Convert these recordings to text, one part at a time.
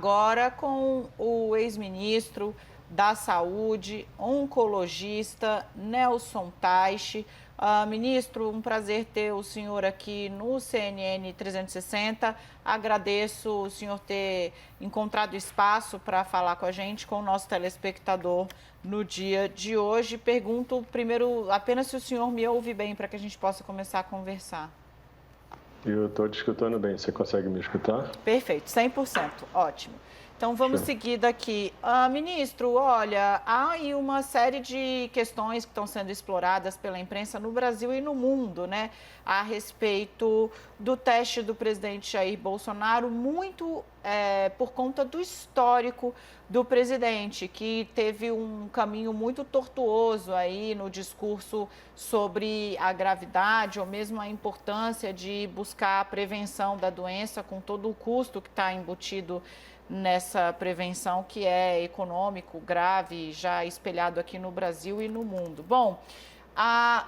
agora com o ex-ministro da Saúde, oncologista, Nelson Teich. Ministro, um prazer ter o senhor aqui no CNN 360. Agradeço o senhor ter encontrado espaço para falar com a gente, com o nosso telespectador no dia de hoje. Pergunto primeiro apenas se o senhor me ouve bem para que a gente possa começar a conversar. Eu estou te escutando bem. Você consegue me escutar? Perfeito, 100%. Ótimo. Então, vamos seguir daqui. Ministro, olha, há aí uma série de questões que estão sendo exploradas pela imprensa no Brasil e no mundo, né? A respeito do teste do presidente Jair Bolsonaro, muito por conta do histórico do presidente, que teve um caminho muito tortuoso aí no discurso sobre a gravidade ou mesmo a importância de buscar a prevenção da doença com todo o custo que está embutido nessa prevenção, que é econômico, grave, já espelhado aqui no Brasil e no mundo. Bom,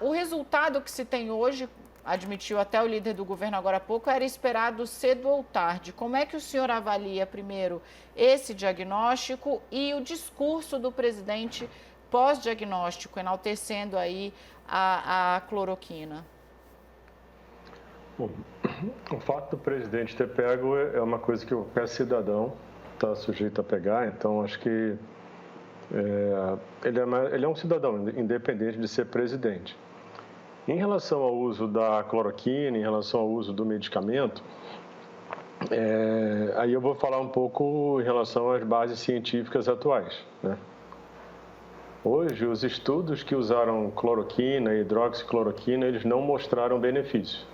o resultado que se tem hoje, admitiu até o líder do governo agora há pouco, era esperado cedo ou tarde. Como é que o senhor avalia, primeiro, esse diagnóstico e o discurso do presidente pós-diagnóstico, enaltecendo aí a cloroquina? Bom, o fato do presidente ter pego é uma coisa que qualquer cidadão está sujeito a pegar, então acho que ele é um cidadão independente de ser presidente. Em relação ao uso da cloroquina, em relação ao uso do medicamento, aí eu vou falar um pouco em relação às bases científicas atuais, né? Hoje, os estudos que usaram cloroquina e hidroxicloroquina, eles não mostraram benefício.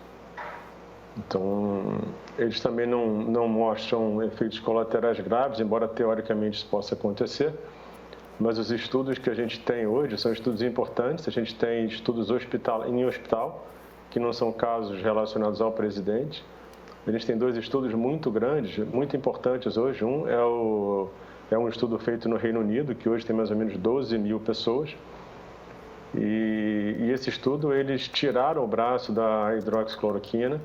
Então, eles também não mostram efeitos colaterais graves, embora teoricamente isso possa acontecer. Mas os estudos que a gente tem hoje são estudos importantes. A gente tem estudos em hospital, que não são casos relacionados ao presidente. A gente tem dois estudos muito grandes, muito importantes hoje. Um é um estudo feito no Reino Unido, que hoje tem mais ou menos 12 mil pessoas. E esse estudo, eles tiraram o braço da hidroxicloroquina,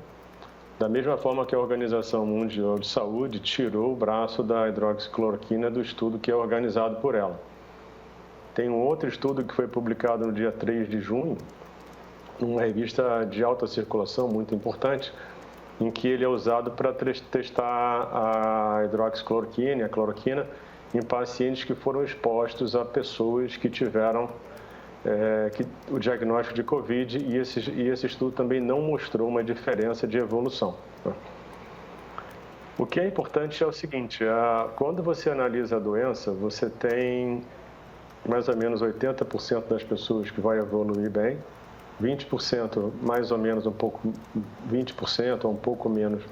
da mesma forma que a Organização Mundial de Saúde tirou o braço da hidroxicloroquina do estudo que é organizado por ela. Tem um outro estudo que foi publicado no dia 3 de junho, numa revista de alta circulação muito importante, em que ele é usado para testar a hidroxicloroquina e a cloroquina em pacientes que foram expostos a pessoas que tiveram o diagnóstico de Covid, e esse estudo também não mostrou uma diferença de evolução. O que é importante é o seguinte: quando você analisa a doença, você tem mais ou menos 80% das pessoas que vai evoluir bem, 20%, mais ou menos 20% ou um pouco menos,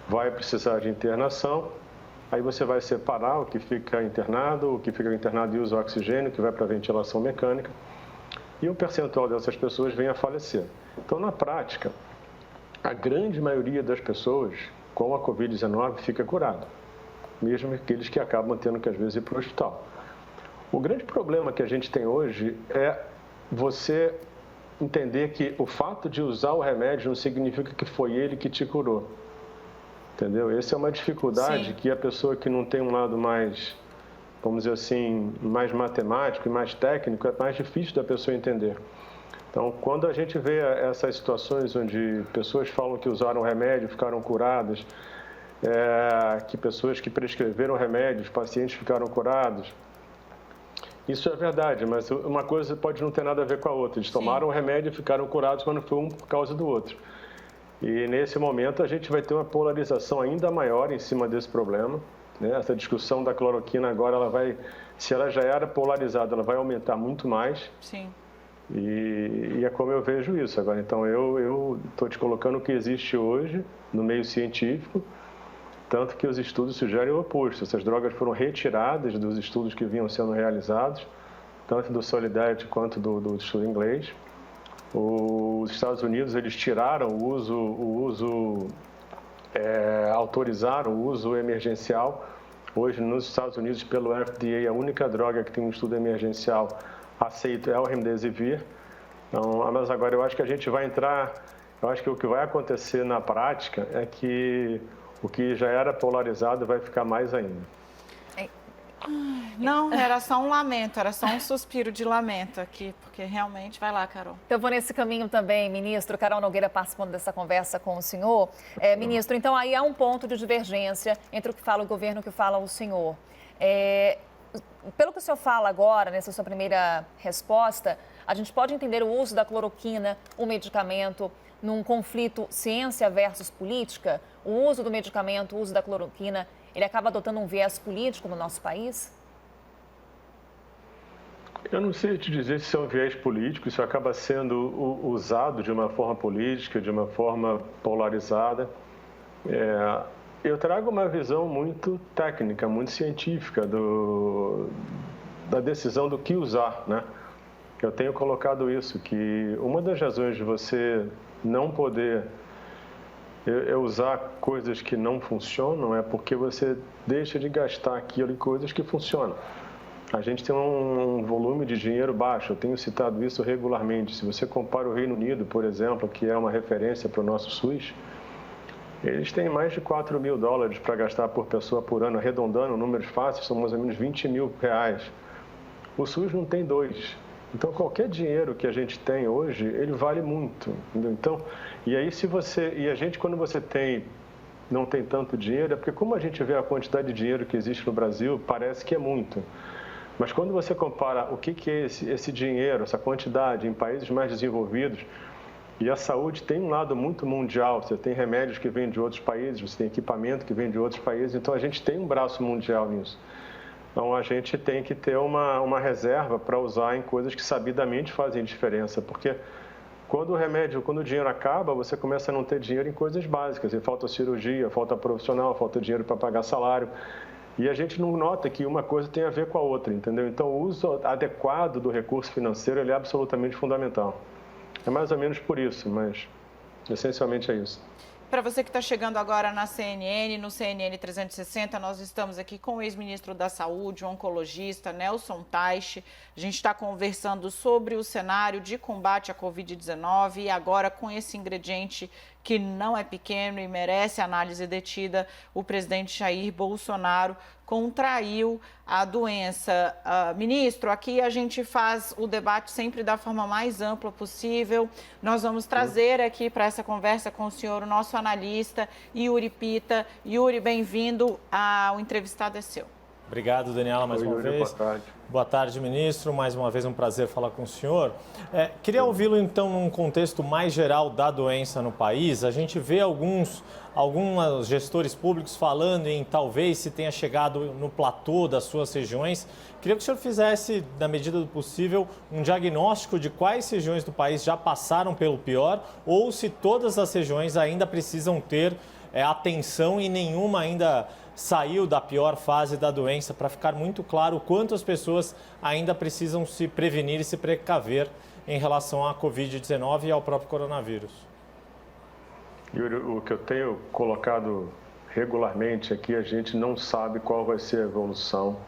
vai precisar de internação. Aí você vai separar o que fica internado e usa oxigênio, que vai para a ventilação mecânica, e um percentual dessas pessoas vem a falecer. Então, na prática, a grande maioria das pessoas com a Covid-19 fica curada, mesmo aqueles que acabam tendo que, às vezes, ir para o hospital. O grande problema que a gente tem hoje é você entender que o fato de usar o remédio não significa que foi ele que te curou. Entendeu? Essa é uma dificuldade. Sim. Que a pessoa que não tem um lado mais, vamos dizer assim, mais matemático e mais técnico, é mais difícil da pessoa entender. Então, quando a gente vê essas situações onde pessoas falam que usaram remédio, ficaram curadas, que pessoas que prescreveram remédios, pacientes ficaram curados, isso é verdade, mas uma coisa pode não ter nada a ver com a outra. Eles tomaram o remédio e ficaram curados, mas não foi um por causa do outro. E nesse momento a gente vai ter uma polarização ainda maior em cima desse problema, né? Essa discussão da cloroquina agora, se ela já era polarizada, ela vai aumentar muito mais. Sim. E é como eu vejo isso agora. Então eu estou te colocando o que existe hoje no meio científico, tanto que os estudos sugerem o oposto. Essas drogas foram retiradas dos estudos que vinham sendo realizados, tanto do Solidarity quanto do estudo inglês. Os Estados Unidos, eles tiraram autorizaram o uso emergencial. Hoje, nos Estados Unidos, pelo FDA, a única droga que tem um estudo emergencial aceito é o Remdesivir. Então, mas agora eu acho que a gente vai entrar, eu acho que o que vai acontecer na prática é que O que já era polarizado vai ficar mais ainda. Não, era só um lamento, era só um suspiro de lamento aqui, porque realmente... Vai lá, Carol. Eu vou nesse caminho também, ministro. Carol Nogueira participando dessa conversa com o senhor. Ministro, então aí há um ponto de divergência entre o que fala o governo e o que fala o senhor. Pelo que o senhor fala agora, nessa sua primeira resposta, a gente pode entender o uso da cloroquina, o medicamento, num conflito ciência versus política? O uso do medicamento, o uso da cloroquina, ele acaba adotando um viés político no nosso país? Eu não sei te dizer se é um viés político, isso acaba sendo usado de uma forma política, de uma forma polarizada. Eu trago uma visão muito técnica, muito científica da decisão do que usar, né? Eu tenho colocado isso, que uma das razões de você não poder usar coisas que não funcionam é porque você deixa de gastar aquilo em coisas que funcionam. A gente tem um volume de dinheiro baixo, eu tenho citado isso regularmente. Se você compara o Reino Unido, por exemplo, que é uma referência para o nosso SUS, eles têm mais de 4 mil dólares para gastar por pessoa por ano, arredondando, números fáceis, são mais ou menos 20 mil reais. O SUS não tem 2. Então, qualquer dinheiro que a gente tem hoje, ele vale muito. Entendeu? Então, e aí a gente, quando não tem tanto dinheiro, é porque como a gente vê a quantidade de dinheiro que existe no Brasil, parece que é muito. Mas quando você compara o que é esse dinheiro, essa quantidade em países mais desenvolvidos, e a saúde tem um lado muito mundial, você tem remédios que vêm de outros países, você tem equipamento que vem de outros países, então a gente tem um braço mundial nisso. Então, a gente tem que ter uma reserva para usar em coisas que sabidamente fazem diferença, porque quando o dinheiro acaba, você começa a não ter dinheiro em coisas básicas, e falta cirurgia, falta profissional, falta dinheiro para pagar salário, e a gente não nota que uma coisa tem a ver com a outra, entendeu? Então, o uso adequado do recurso financeiro ele é absolutamente fundamental. É mais ou menos por isso, mas essencialmente é isso. Para você que está chegando agora na CNN, no CNN 360, nós estamos aqui com o ex-ministro da Saúde, o oncologista Nelson Teich. A gente está conversando sobre o cenário de combate à Covid-19 e agora com esse ingrediente que não é pequeno e merece análise detida, o presidente Jair Bolsonaro contraiu a doença. Ministro, aqui a gente faz o debate sempre da forma mais ampla possível. Nós vamos trazer aqui para essa conversa com o senhor o nosso analista, Yuri Pita. Yuri, bem-vindo. O entrevistado é seu. Obrigado, Daniela, mais uma vez. Boa tarde. Boa tarde, ministro. Mais uma vez um prazer falar com o senhor. Queria ouvi-lo, então, num contexto mais geral da doença no país. A gente vê alguns gestores públicos falando em talvez se tenha chegado no platô das suas regiões. Queria que o senhor fizesse, na medida do possível, um diagnóstico de quais regiões do país já passaram pelo pior ou se todas as regiões ainda precisam ter atenção e nenhuma ainda saiu da pior fase da doença, para ficar muito claro quantas pessoas ainda precisam se prevenir e se precaver em relação à Covid-19 e ao próprio coronavírus. Yuri, o que eu tenho colocado regularmente é que a gente não sabe qual vai ser a evolução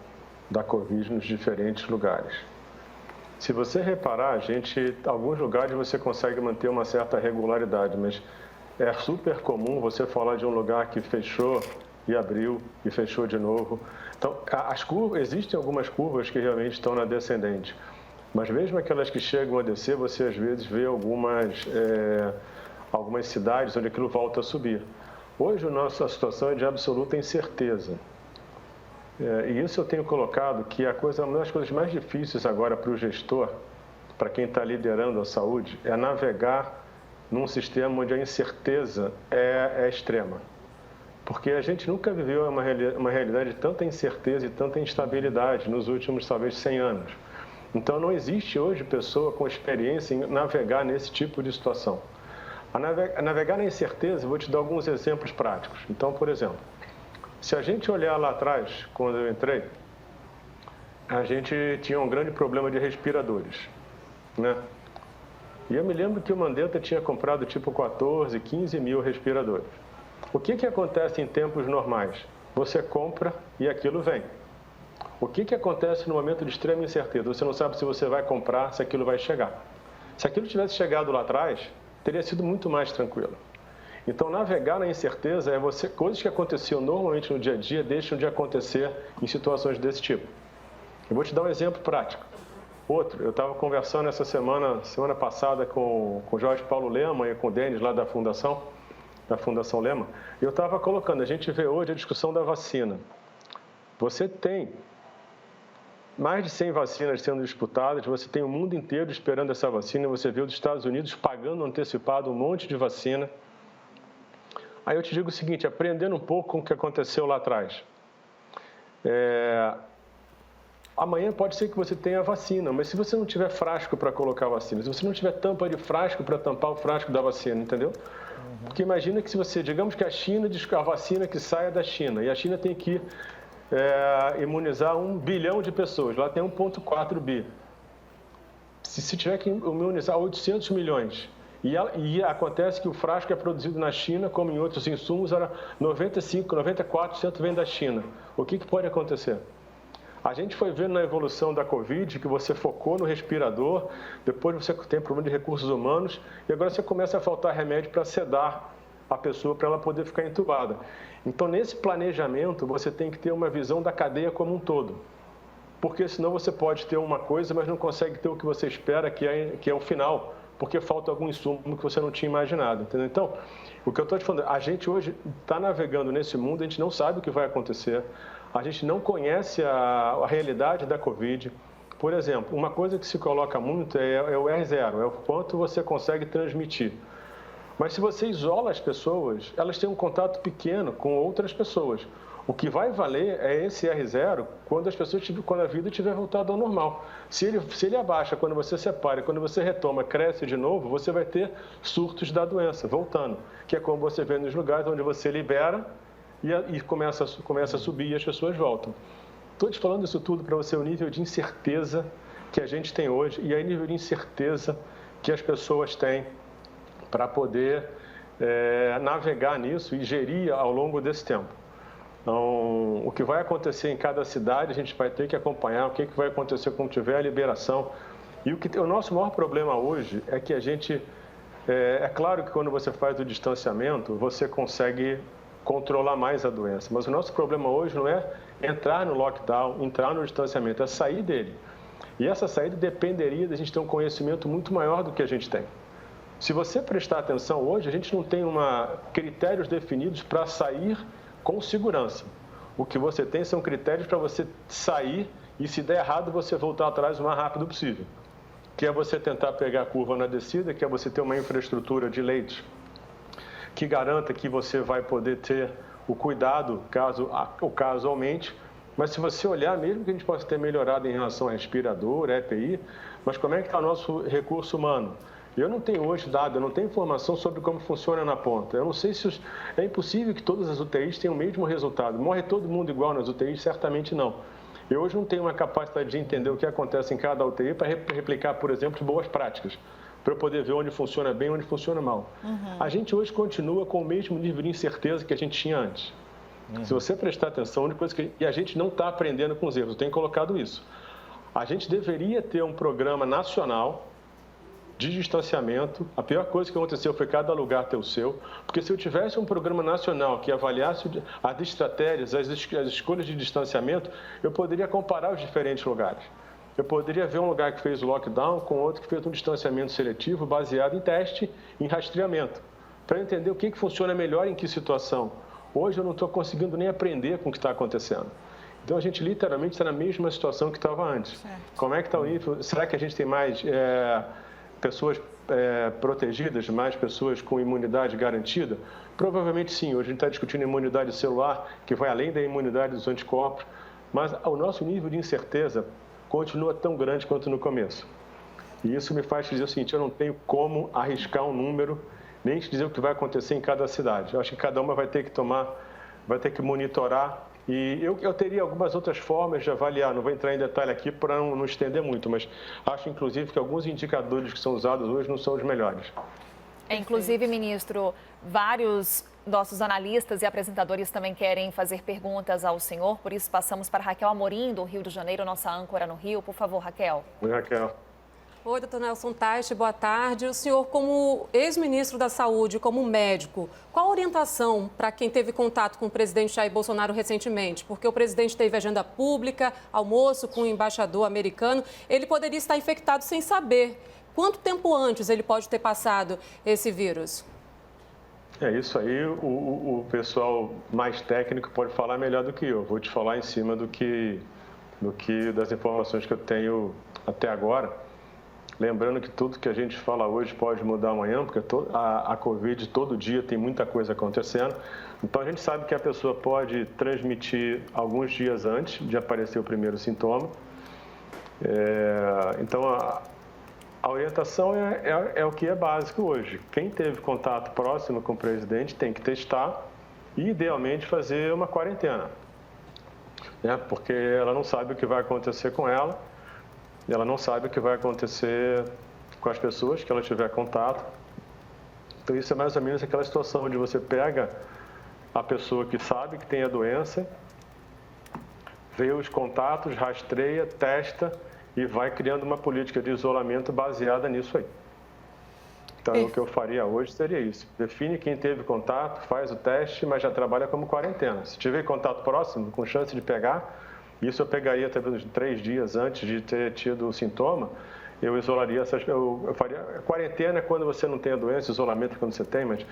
da Covid nos diferentes lugares. Se você reparar, alguns lugares você consegue manter uma certa regularidade, mas é super comum você falar de um lugar que fechou e abriu e fechou de novo. Então, existem algumas curvas que realmente estão na descendente, mas mesmo aquelas que chegam a descer, você às vezes vê algumas cidades onde aquilo volta a subir. Hoje, a nossa situação é de absoluta incerteza. E isso eu tenho colocado que uma das coisas mais difíceis agora para o gestor, para quem está liderando a saúde, é navegar num sistema onde a incerteza é extrema. Porque a gente nunca viveu uma realidade de tanta incerteza e tanta instabilidade nos últimos, talvez, 100 anos. Então, não existe hoje pessoa com experiência em navegar nesse tipo de situação. A navegar na incerteza, eu vou te dar alguns exemplos práticos. Então, por exemplo, se a gente olhar lá atrás, quando eu entrei, a gente tinha um grande problema de respiradores, né? E eu me lembro que o Mandetta tinha comprado tipo 14, 15 mil respiradores. O que acontece em tempos normais? Você compra e aquilo vem. O que acontece no momento de extrema incerteza? Você não sabe se você vai comprar, se aquilo vai chegar. Se aquilo tivesse chegado lá atrás, teria sido muito mais tranquilo. Então, navegar na incerteza é você, coisas que aconteciam normalmente no dia a dia deixam de acontecer em situações desse tipo. Eu vou te dar um exemplo prático. Outro, eu estava conversando essa semana passada com o Jorge Paulo Lema e com o Denis lá da Fundação Lema, e eu estava colocando, a gente vê hoje a discussão da vacina. Você tem mais de 100 vacinas sendo disputadas, você tem o mundo inteiro esperando essa vacina, você vê os Estados Unidos pagando antecipado um monte de vacina. Aí eu te digo o seguinte, aprendendo um pouco com o que aconteceu lá atrás. Amanhã pode ser que você tenha a vacina, mas se você não tiver frasco para colocar a vacina, se você não tiver tampa de frasco para tampar o frasco da vacina, entendeu? Porque imagina que se você, digamos que a China diz que a vacina que sai é da China, e a China tem que imunizar 1 bilhão de pessoas, lá tem 1,4 bi. Se tiver que imunizar 800 milhões, e acontece que o frasco é produzido na China, como em outros insumos, era 94% vem da China. O que pode acontecer? A gente foi vendo na evolução da Covid que você focou no respirador, depois você tem problema de recursos humanos e agora você começa a faltar remédio para sedar a pessoa para ela poder ficar entubada. Então, nesse planejamento, você tem que ter uma visão da cadeia como um todo. Porque senão você pode ter uma coisa, mas não consegue ter o que você espera, que é o final, porque falta algum insumo que você não tinha imaginado. Entendeu? Então, o que eu estou te falando, a gente hoje está navegando nesse mundo, a gente não sabe o que vai acontecer. A gente não conhece a realidade da Covid. Por exemplo, uma coisa que se coloca muito é o R0, é o quanto você consegue transmitir. Mas se você isola as pessoas, elas têm um contato pequeno com outras pessoas. O que vai valer é esse R0 quando a vida tiver voltado ao normal. Se ele abaixa quando você separa, quando você retoma, cresce de novo, você vai ter surtos da doença, voltando. Que é como você vê nos lugares onde você libera e começa a subir e as pessoas voltam. Estou te falando isso tudo para você, o nível de incerteza que a gente tem hoje e o nível de incerteza que as pessoas têm para poder navegar nisso e gerir ao longo desse tempo. Então, o que vai acontecer em cada cidade, a gente vai ter que acompanhar, o que vai acontecer quando tiver a liberação. E o nosso maior problema hoje é que a gente... É claro que quando você faz o distanciamento, você consegue controlar mais a doença. Mas o nosso problema hoje não é entrar no lockdown, entrar no distanciamento, é sair dele. E essa saída dependeria de a gente ter um conhecimento muito maior do que a gente tem. Se você prestar atenção hoje, a gente não tem critérios definidos para sair com segurança. O que você tem são critérios para você sair e, se der errado, você voltar atrás o mais rápido possível. Que é você tentar pegar a curva na descida, que é você ter uma infraestrutura de leitos que garanta que você vai poder ter o cuidado caso o caso aumente. Mas se você olhar, mesmo que a gente possa ter melhorado em relação a respirador, EPI, mas como é que está o nosso recurso humano? Eu não tenho hoje dado, eu não tenho informação sobre como funciona na ponta. Eu não sei se... É impossível que todas as UTIs tenham o mesmo resultado. Morre todo mundo igual nas UTIs? Certamente não. Eu hoje não tenho uma capacidade de entender o que acontece em cada UTI para replicar, por exemplo, boas práticas, para eu poder ver onde funciona bem e onde funciona mal. A gente hoje continua com o mesmo nível de incerteza que a gente tinha antes. Se você prestar atenção, a única coisa e a gente não está aprendendo com os erros, eu tenho colocado isso. A gente deveria ter um programa nacional de distanciamento. A pior coisa que aconteceu foi cada lugar ter o seu, porque se eu tivesse um programa nacional que avaliasse as estratégias, as escolhas de distanciamento, eu poderia comparar os diferentes lugares. Eu poderia ver um lugar que fez o lockdown com outro que fez um distanciamento seletivo baseado em teste, em rastreamento, para entender o que funciona melhor em que situação. Hoje eu não estou conseguindo nem aprender com o que está acontecendo. Então a gente literalmente está na mesma situação que estava antes. Certo. Como é que está o nível? Será que a gente tem mais pessoas protegidas, mais pessoas com imunidade garantida? Provavelmente sim. Hoje a gente está discutindo imunidade celular, que vai além da imunidade dos anticorpos, mas o nosso nível de incerteza continua tão grande quanto no começo. E isso me faz dizer o seguinte, eu não tenho como arriscar um número, nem te dizer o que vai acontecer em cada cidade. Eu acho que cada uma vai ter que monitorar. E eu teria algumas outras formas de avaliar, não vou entrar em detalhe aqui para não estender muito, mas acho, inclusive, que alguns indicadores que são usados hoje não são os melhores. Inclusive, ministro, vários nossos analistas e apresentadores também querem fazer perguntas ao senhor, por isso passamos para Raquel Amorim, do Rio de Janeiro, nossa âncora no Rio. Por favor, Raquel. Oi, Raquel. Oi, doutor Nelson Teich, boa tarde. O senhor, como ex-ministro da Saúde, como médico, qual a orientação para quem teve contato com o presidente Jair Bolsonaro recentemente? Porque o presidente teve agenda pública, almoço com o embaixador americano, ele poderia estar infectado sem saber. Quanto tempo antes ele pode ter passado esse vírus? É isso aí, o pessoal mais técnico pode falar melhor do que eu. Vou te falar em cima do que das informações que eu tenho até agora. Lembrando que tudo que a gente fala hoje pode mudar amanhã, porque a Covid todo dia tem muita coisa acontecendo. Então a gente sabe que a pessoa pode transmitir alguns dias antes de aparecer o primeiro sintoma. Então a orientação é o que é básico hoje. Quem teve contato próximo com o presidente tem que testar e, idealmente, fazer uma quarentena. Porque ela não sabe o que vai acontecer com ela. Ela não sabe o que vai acontecer com as pessoas que ela tiver contato. Então, isso é mais ou menos aquela situação onde você pega a pessoa que sabe que tem a doença, vê os contatos, rastreia, testa e vai criando uma política de isolamento baseada nisso aí. Então, o que eu faria hoje seria isso. Define quem teve contato, faz o teste, mas já trabalha como quarentena. Se tiver contato próximo, com chance de pegar, isso eu pegaria talvez 3 dias antes de ter tido o sintoma, eu isolaria eu faria quarentena quando você não tem a doença, isolamento quando você tem, mas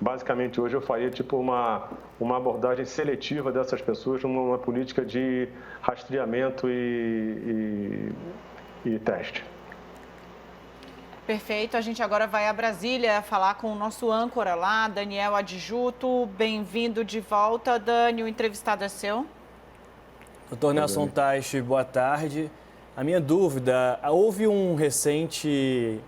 basicamente hoje eu faria tipo uma abordagem seletiva dessas pessoas, uma política de rastreamento e teste. Perfeito, a gente agora vai a Brasília falar com o nosso âncora lá, Daniel Adjuto. Bem-vindo de volta, Dani, o entrevistado é seu. Doutor Nelson Teich, boa tarde. A minha dúvida, houve uma recente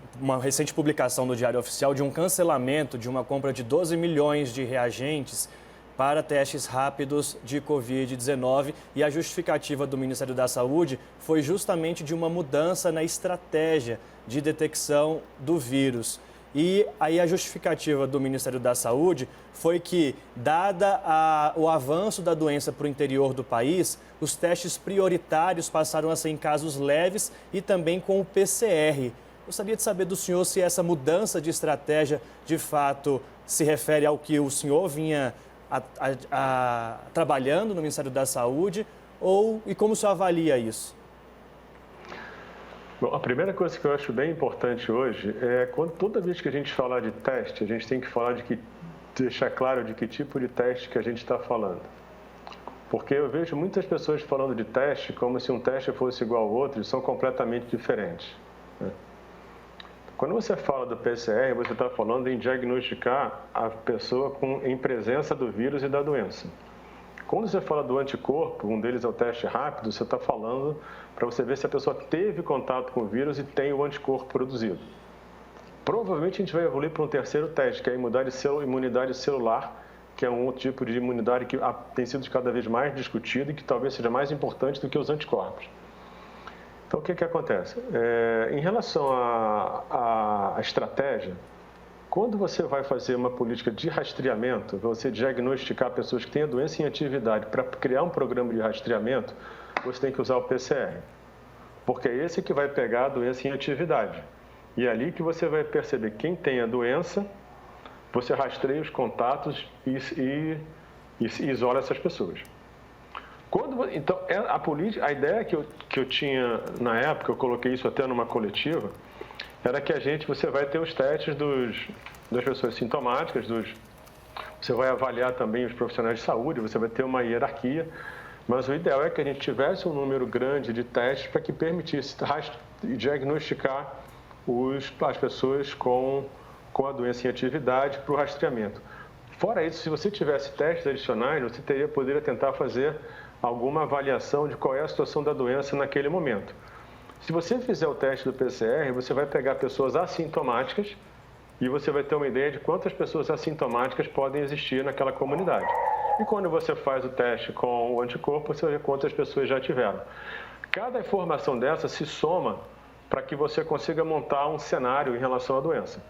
publicação no Diário Oficial de um cancelamento de uma compra de 12 milhões de reagentes para testes rápidos de Covid-19 e a justificativa do Ministério da Saúde foi justamente de uma mudança na estratégia de detecção do vírus. E aí a justificativa do Ministério da Saúde foi que, dada o avanço da doença para o interior do país, os testes prioritários passaram a ser em casos leves e também com o PCR. Gostaria de saber do senhor se essa mudança de estratégia, de fato, se refere ao que o senhor vinha trabalhando no Ministério da Saúde e como o senhor avalia isso? Bom, a primeira coisa que eu acho bem importante hoje é toda vez que a gente falar de teste, a gente tem que falar deixar claro de que tipo de teste que a gente está falando. Porque eu vejo muitas pessoas falando de teste como se um teste fosse igual ao outro e são completamente diferentes. Quando você fala do PCR, você está falando em diagnosticar a pessoa em presença do vírus e da doença. Quando você fala do anticorpo, um deles é o teste rápido, você está falando para você ver se a pessoa teve contato com o vírus e tem o anticorpo produzido. Provavelmente a gente vai evoluir para um terceiro teste, que é a imunidade celular, que é um outro tipo de imunidade que tem sido cada vez mais discutido e que talvez seja mais importante do que os anticorpos. Então, o que acontece? Em relação à estratégia, quando você vai fazer uma política de rastreamento, você diagnosticar pessoas que têm a doença em atividade, para criar um programa de rastreamento, você tem que usar o PCR. Porque é esse que vai pegar a doença em atividade. E é ali que você vai perceber quem tem a doença, você rastreia os contatos e isola essas pessoas. Então, a ideia que eu tinha na época, eu coloquei isso até numa coletiva, era que você vai ter os testes das pessoas sintomáticas, você vai avaliar também os profissionais de saúde, você vai ter uma hierarquia, mas o ideal é que a gente tivesse um número grande de testes para que permitisse diagnosticar as pessoas com a doença em atividade para o rastreamento. Fora isso, se você tivesse testes adicionais, você poderia tentar fazer alguma avaliação de qual é a situação da doença naquele momento. Se você fizer o teste do PCR, você vai pegar pessoas assintomáticas e você vai ter uma ideia de quantas pessoas assintomáticas podem existir naquela comunidade. E quando você faz o teste com o anticorpo, você vê quantas pessoas já tiveram. Cada informação dessa se soma para que você consiga montar um cenário em relação à doença.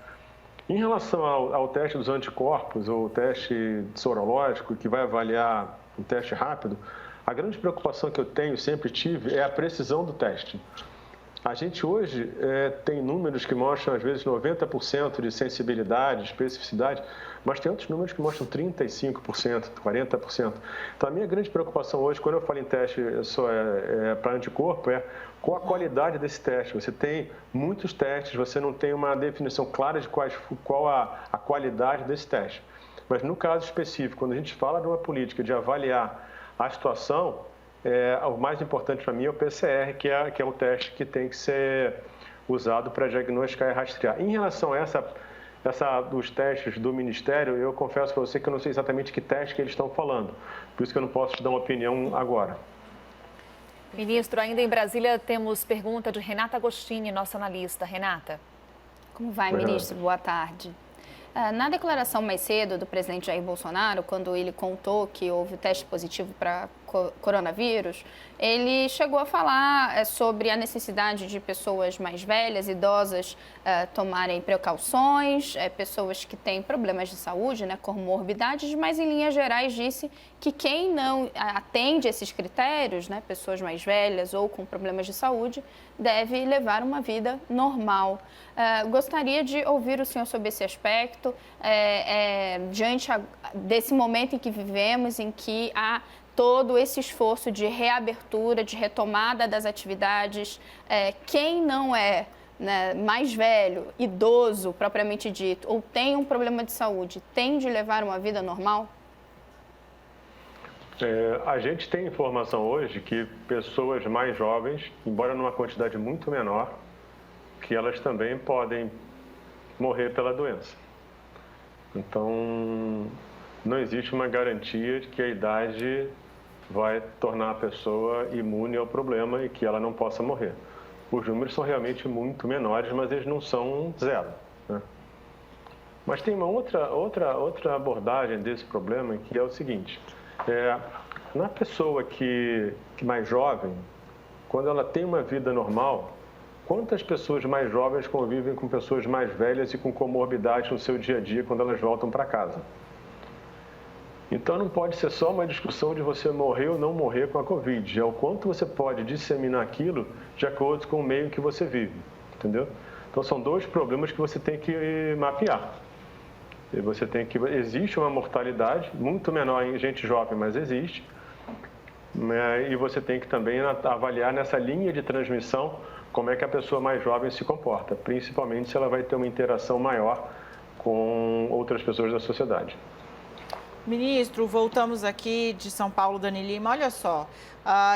Em relação ao teste dos anticorpos, ou o teste sorológico, que vai avaliar o teste rápido, a grande preocupação que eu sempre tive é a precisão do teste. A gente hoje tem números que mostram, às vezes, 90% de sensibilidade, especificidade, mas tem outros números que mostram 35%, 40%. Então, a minha grande preocupação hoje, quando eu falo em teste para anticorpo, é qual a qualidade desse teste. Você tem muitos testes, você não tem uma definição clara de qual a qualidade desse teste. Mas, no caso específico, quando a gente fala de uma política de avaliar a situação, o mais importante para mim é o PCR, que é o teste que tem que ser usado para diagnosticar e rastrear. Em relação a essa dos testes do Ministério, eu confesso para você que eu não sei exatamente que teste que eles estão falando. Por isso que eu não posso te dar uma opinião agora. Ministro, ainda em Brasília temos pergunta de Renata Agostini, nossa analista. Renata. Como vai, ministro? Boa tarde. Na declaração mais cedo do presidente Jair Bolsonaro, quando ele contou que houve o teste positivo para coronavírus, ele chegou a falar sobre a necessidade de pessoas mais velhas, idosas, tomarem precauções, pessoas que têm problemas de saúde, comorbidades, mas em linhas gerais disse que quem não atende esses critérios, pessoas mais velhas ou com problemas de saúde, deve levar uma vida normal. Gostaria de ouvir o senhor sobre esse aspecto, diante desse momento em que vivemos, em que há todo esse esforço de reabertura, de retomada das atividades. Quem não é mais velho, idoso, propriamente dito, ou tem um problema de saúde, tem de levar uma vida normal? A gente tem informação hoje que pessoas mais jovens, embora numa quantidade muito menor, que elas também podem morrer pela doença. Então, não existe uma garantia de que a idade vai tornar a pessoa imune ao problema e que ela não possa morrer. Os números são realmente muito menores, mas eles não são zero, Mas tem uma outra abordagem desse problema, que é o seguinte: na pessoa que mais jovem, quando ela tem uma vida normal, quantas pessoas mais jovens convivem com pessoas mais velhas e com comorbidades no seu dia a dia quando elas voltam para casa? Então, não pode ser só uma discussão de você morrer ou não morrer com a Covid. É o quanto você pode disseminar aquilo de acordo com o meio que você vive, entendeu? Então, são dois problemas que você tem que mapear. E você tem que... Existe uma mortalidade, muito menor em gente jovem, mas existe. E você tem que também avaliar nessa linha de transmissão como é que a pessoa mais jovem se comporta, principalmente se ela vai ter uma interação maior com outras pessoas da sociedade. Ministro, voltamos aqui de São Paulo, Dani Lima. Olha só,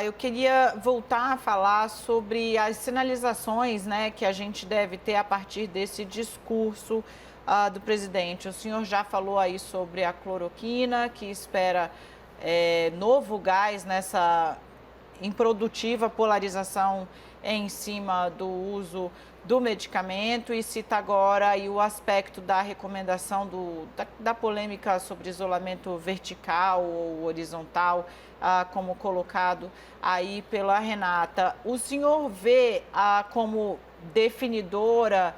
eu queria voltar a falar sobre as sinalizações que a gente deve ter a partir desse discurso do presidente. O senhor já falou aí sobre a cloroquina, que espera novo gás nessa improdutiva polarização em cima do uso do medicamento, e cita agora aí o aspecto da recomendação da polêmica sobre isolamento vertical ou horizontal, como colocado aí pela Renata. O senhor vê como definidora,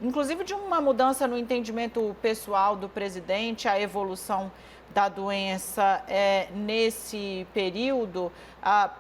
inclusive de uma mudança no entendimento pessoal do presidente, a evolução da doença nesse período,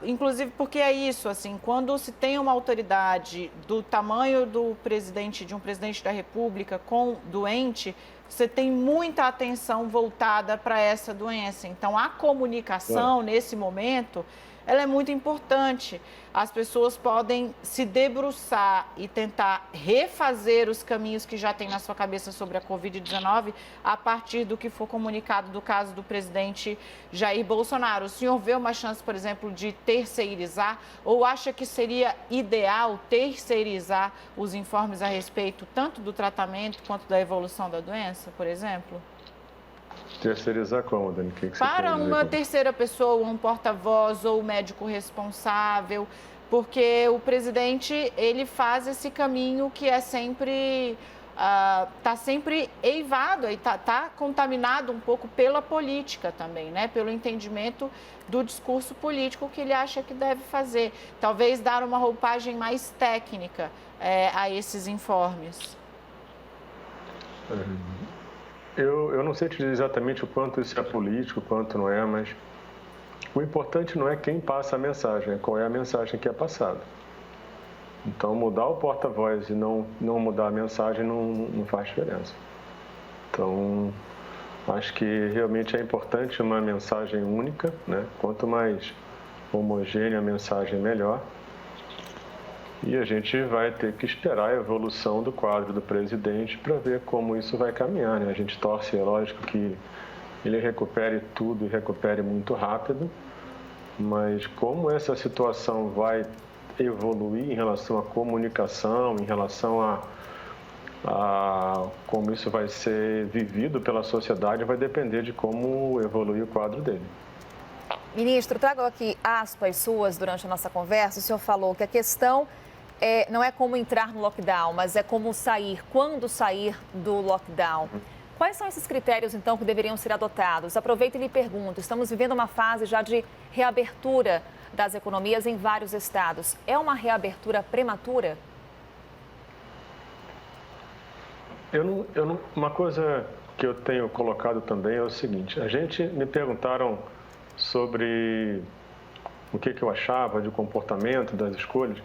inclusive porque é isso, assim, quando se tem uma autoridade do tamanho do presidente, de um presidente da República com doente, você tem muita atenção voltada para essa doença. Então, a comunicação, nesse momento, ela é muito importante. As pessoas podem se debruçar e tentar refazer os caminhos que já tem na sua cabeça sobre a Covid-19 a partir do que for comunicado do caso do presidente Jair Bolsonaro. O senhor vê uma chance, por exemplo, de terceirizar, ou acha que seria ideal terceirizar os informes a respeito tanto do tratamento quanto da evolução da doença, por exemplo? Terceirizar como, Dani? Para uma terceira pessoa, um porta-voz ou médico responsável, porque o presidente, ele faz esse caminho que é sempre, está sempre eivado, está contaminado um pouco pela política também, pelo entendimento do discurso político que ele acha que deve fazer. Talvez dar uma roupagem mais técnica a esses informes. Eu não sei te dizer exatamente o quanto isso é político, o quanto não é, mas o importante não é quem passa a mensagem, é qual é a mensagem que é passada. Então, mudar o porta-voz e não mudar a mensagem não faz diferença. Então, acho que realmente é importante uma mensagem única, né? Quanto mais homogênea a mensagem, melhor. E a gente vai ter que esperar a evolução do quadro do presidente para ver como isso vai caminhar, né? A gente torce, é lógico, que ele recupere tudo e recupere muito rápido, mas como essa situação vai evoluir em relação à comunicação, em relação a como isso vai ser vivido pela sociedade, vai depender de como evoluir o quadro dele. Ministro, trago aqui aspas suas durante a nossa conversa. O senhor falou que a questão não é como entrar no lockdown, mas é como sair, quando sair do lockdown. Quais são esses critérios, então, que deveriam ser adotados? Aproveito e lhe pergunto, estamos vivendo uma fase já de reabertura das economias em vários estados. É uma reabertura prematura? Uma coisa que eu tenho colocado também é o seguinte, me perguntaram sobre o que eu achava de comportamento, das escolhas.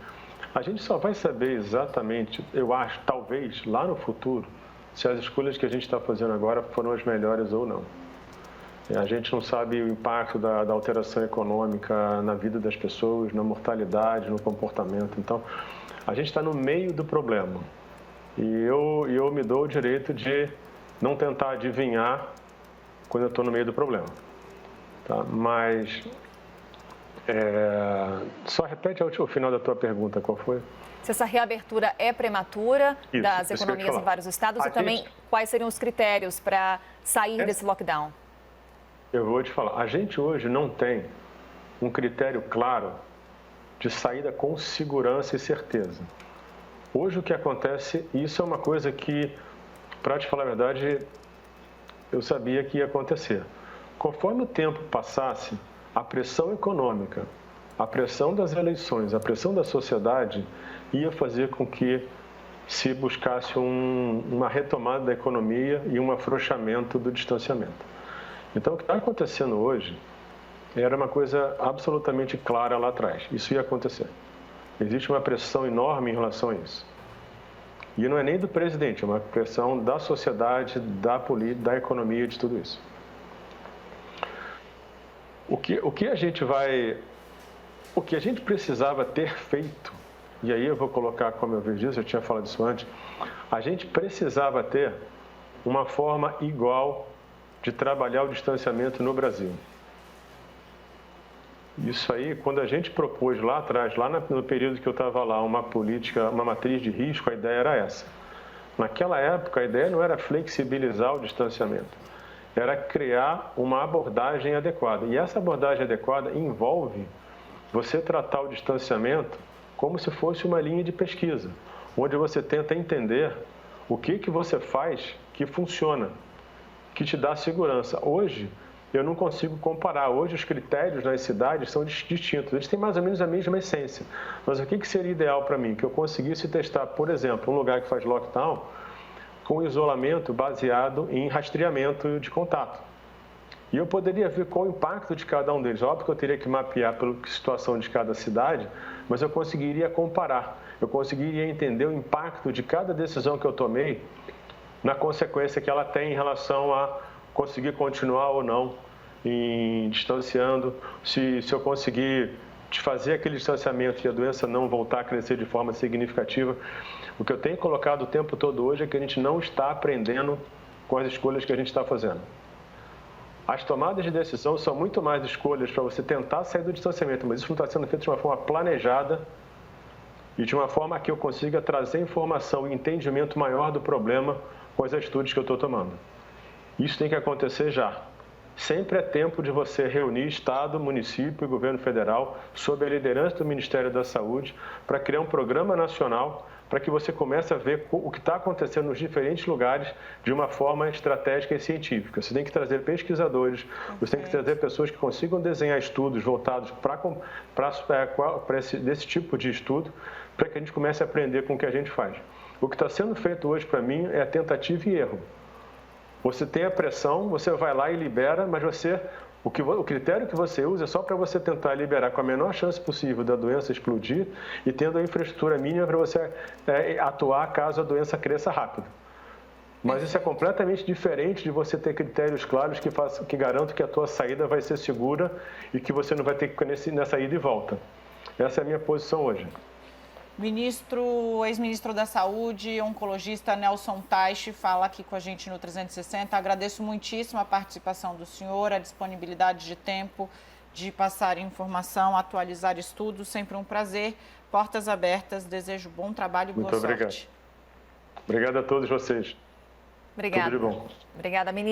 A gente só vai saber exatamente, eu acho, talvez, lá no futuro, se as escolhas que a gente está fazendo agora foram as melhores ou não. A gente não sabe o impacto da alteração econômica na vida das pessoas, na mortalidade, no comportamento. Então, a gente está no meio do problema. E eu me dou o direito de não tentar adivinhar quando eu estou no meio do problema. Tá? Mas, só repete o final da tua pergunta, qual foi? Se essa reabertura é prematura das economias em vários estados e também quais seriam os critérios para sair desse lockdown? Eu vou te falar, a gente hoje não tem um critério claro de saída com segurança e certeza. Hoje o que acontece, e isso é uma coisa que, para te falar a verdade, eu sabia que ia acontecer. Conforme o tempo passasse, a pressão econômica, a pressão das eleições, a pressão da sociedade ia fazer com que se buscasse uma retomada da economia e um afrouxamento do distanciamento. Então, o que está acontecendo hoje era uma coisa absolutamente clara lá atrás. Isso ia acontecer. Existe uma pressão enorme em relação a isso. E não é nem do presidente, é uma pressão da sociedade, da política, da economia, de tudo isso. O que a gente precisava ter feito, e aí eu vou colocar como eu vejo isso, eu tinha falado isso antes, a gente precisava ter uma forma igual de trabalhar o distanciamento no Brasil. Isso aí, quando a gente propôs lá atrás, lá no período que eu estava lá, uma política, uma matriz de risco, a ideia era essa. Naquela época, a ideia não era flexibilizar o distanciamento, era criar uma abordagem adequada. E essa abordagem adequada envolve você tratar o distanciamento como se fosse uma linha de pesquisa, onde você tenta entender o que você faz que funciona, que te dá segurança. Hoje, eu não consigo comparar. Hoje, os critérios nas cidades são distintos. Eles têm mais ou menos a mesma essência. Mas o que seria ideal para mim? Que eu conseguisse testar, por exemplo, um lugar que faz lockdown com isolamento baseado em rastreamento de contato. E eu poderia ver qual o impacto de cada um deles. Óbvio que eu teria que mapear pela situação de cada cidade, mas eu conseguiria comparar. Eu conseguiria entender o impacto de cada decisão que eu tomei na consequência que ela tem em relação a conseguir continuar ou não distanciando, se eu conseguir fazer aquele distanciamento e a doença não voltar a crescer de forma significativa. O que eu tenho colocado o tempo todo hoje é que a gente não está aprendendo com as escolhas que a gente está fazendo. As tomadas de decisão são muito mais escolhas para você tentar sair do distanciamento, mas isso não está sendo feito de uma forma planejada e de uma forma que eu consiga trazer informação e entendimento maior do problema com as atitudes que eu estou tomando. Isso tem que acontecer já. Sempre é tempo de você reunir Estado, município e governo federal sob a liderança do Ministério da Saúde para criar um programa nacional para que você comece a ver o que está acontecendo nos diferentes lugares de uma forma estratégica e científica. Você tem que trazer pesquisadores, você tem que trazer pessoas que consigam desenhar estudos voltados para esse tipo de estudo, para que a gente comece a aprender com o que a gente faz. O que está sendo feito hoje, para mim, é tentativa e erro. Você tem a pressão, você vai lá e libera, mas você O critério que você usa é só para você tentar liberar com a menor chance possível da doença explodir e tendo a infraestrutura mínima para você atuar caso a doença cresça rápido. Mas isso é completamente diferente de você ter critérios claros que garantam que a tua saída vai ser segura e que você não vai ter que ficar nessa ida e volta. Essa é a minha posição hoje. Ex-ministro da Saúde, oncologista Nelson Teich, fala aqui com a gente no 360. Agradeço muitíssimo a participação do senhor, a disponibilidade de tempo de passar informação, atualizar estudos. Sempre um prazer. Portas abertas. Desejo bom trabalho e boa sorte. Muito obrigado. Obrigado a todos vocês. Obrigada. Tudo de bom. Obrigada, ministro.